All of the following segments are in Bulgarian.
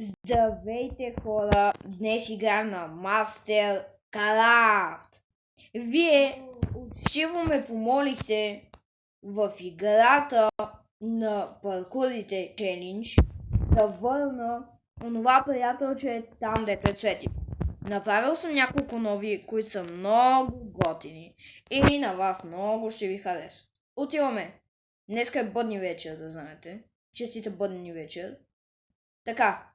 Здравейте, хора! Днес играем на Mastercraft. Вие учтиво ме помолихте в играта на паркурите челендж да върна онова приятелче там, дето е Цвети. Направил съм няколко нови, които са много готини и на вас много ще ви харесат. Отиваме. Днеска е бъдни вечер, да знаете. Честита бъдни вечер. Така.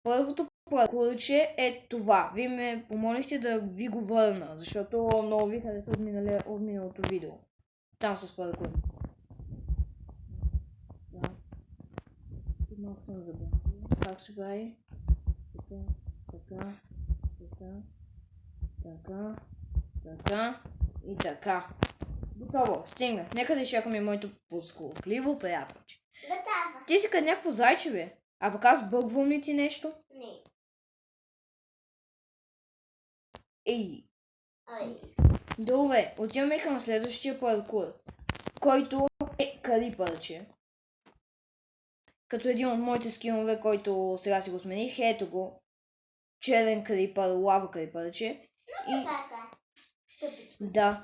Първото паркурче е това. Вие ме помолихте да ви го върна, защото много ви хареса от миналото видео. Там с паркур. Да. Малко съм забравил. Как се прави? Така и така. Готово, стигна. Нека да изчакаме моето подскокливо приятелче. Готово. Ти си като някакво зайче, бе. А пък аз бъгвам ли ти нещо? Не. Ей. Ой. Добре, отиваме към следващия паркур, който е крипърче. Като един от моите скинове, който сега си го смених, ето го. Черен крипър, лава крипърче. И... Да.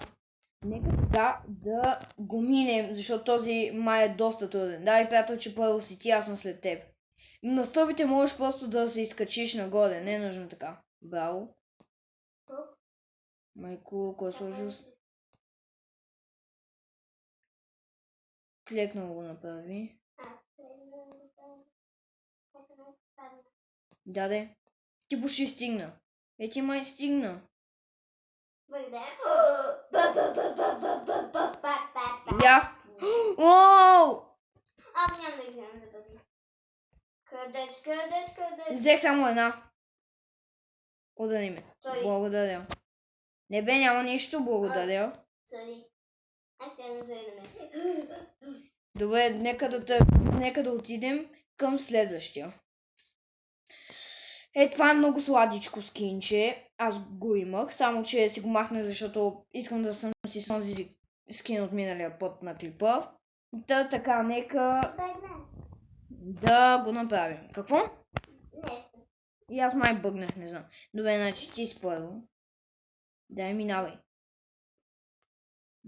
Нека сега да го минем, защото този май е доста труден. Дай, приятелче, първо си ти, аз съм след теб. На стълбите можеш просто да се изкачиш нагоре, не е нужно така. Браво. Майко, кой е сложил? Клекнал го направи. Да. Ти почти стигна. Ти май стигна. Я. Ооо! Няма да взема за бъде. Къдеч. Взех само една. Удари ме. Благодаря. Не бе, няма нищо, благодаря. Аз казвам за мен. Добре, нека да отидем към следващия. Това е много сладичко скинче. Аз го имах, само че си го махнах, защото искам да съм си с този скин от миналия път на клипа. Така, нека да го направим. Какво? Нещо. И аз май бъгнах, не знам. Добре, значи ти си първо. Дай, минавай.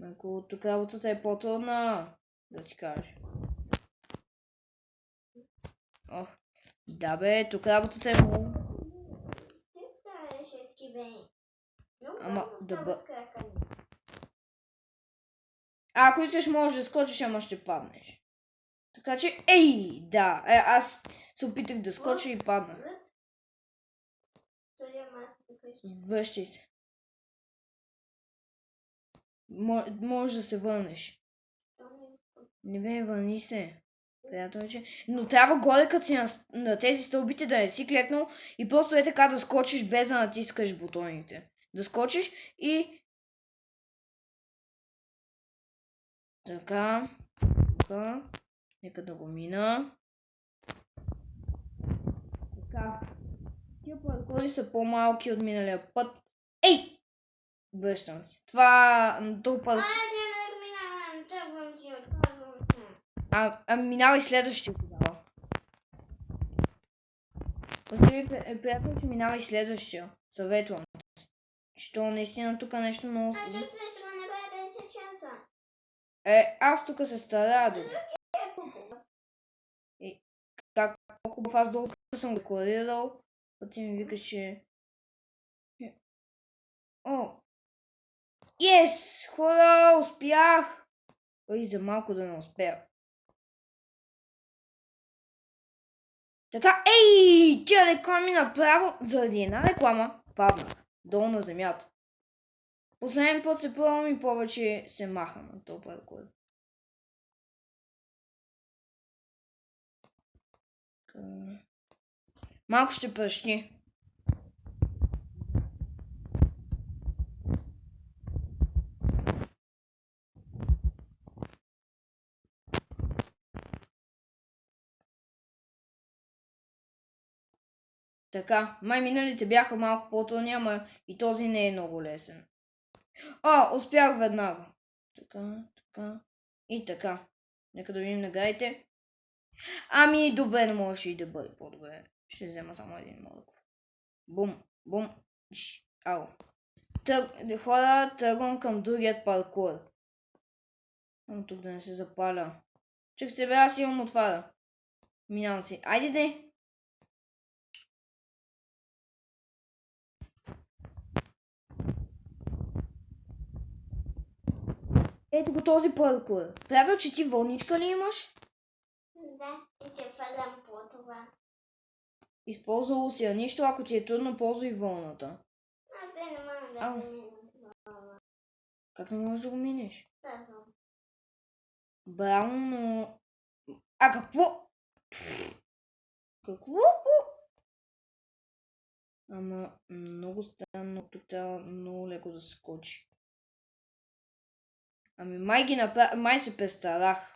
Ако тук работата е по-трудна, да ти кажа. Ох, да бе, тук работата е много. Ама, да ако искаш можеш да скочиш, ама ще паднеш. Така че, да, аз се опитах да скоча и паднах. Връщай се. Можеш да се върнеш. Не бе, върни се. Приятелче. Но трябва горе като си на тези стълбите да не си клекнал и просто е така да скочиш без да натискаш бутоните. Да скочиш и... Така. Нека да го мина. Така. Тия паркури са по-малки от миналия път. Връщам се. Минава и следващия тогава. Приятел, че минава и следващия. Съветвам. Що наистина тук нещо много... Аз тук се старая да... Как хубав, аз долу съм декорирал. Пъти ми викаш, че... Yes! Хора, успях! За малко да не успея. Така, тя реклами направо, заради една реклама, паднах долу на земята. Последен път се пробвам и повече се маха на този паркур. Малко ще пръщи. Така, май миналите бяха малко по-трудни, ама и този не е много лесен. Успях веднага. Така и така. Нека да видим наградите. Добре, не можеше и да бъде по-добре. Ще взема само един молъков. Бум, бум. Ау. Хора, тръгвам към другият паркур. Ама тук да не се запаля. Чакайте бе, аз имам отваря. Минавам си. Айде де! Ето го този паркур. Приятел, че ти вълничка ли имаш? Да, и се фалям по това. Използвало си я нищо, ако ти е трудно, ползвай вълната. А те не мога да Ау. минем. Как не можеш да го минеш? Да, знам. Браво, но... А какво? Какво? Ама много странно, тук трябва много леко да се скочи. Ами май се престарах.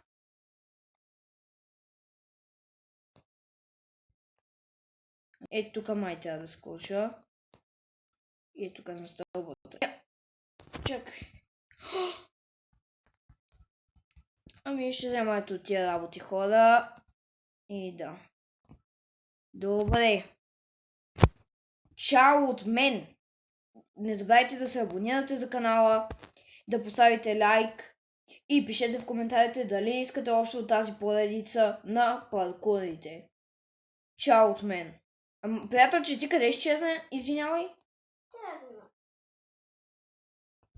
Ето тук май трябва да скоча. И тук на стълбата. Чакай. Ами ще взема ето тия работи, хора. И да. Добре. Чао от мен! Не забравяйте да се абонирате за канала, да поставите лайк и пишете в коментарите дали искате още от тази поредица на паркурите. Чао от мен! Приятел, че ти къде изчезна? Извинявай. Тръгна.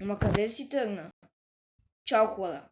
Ама къде си тръгна? Чао, хора!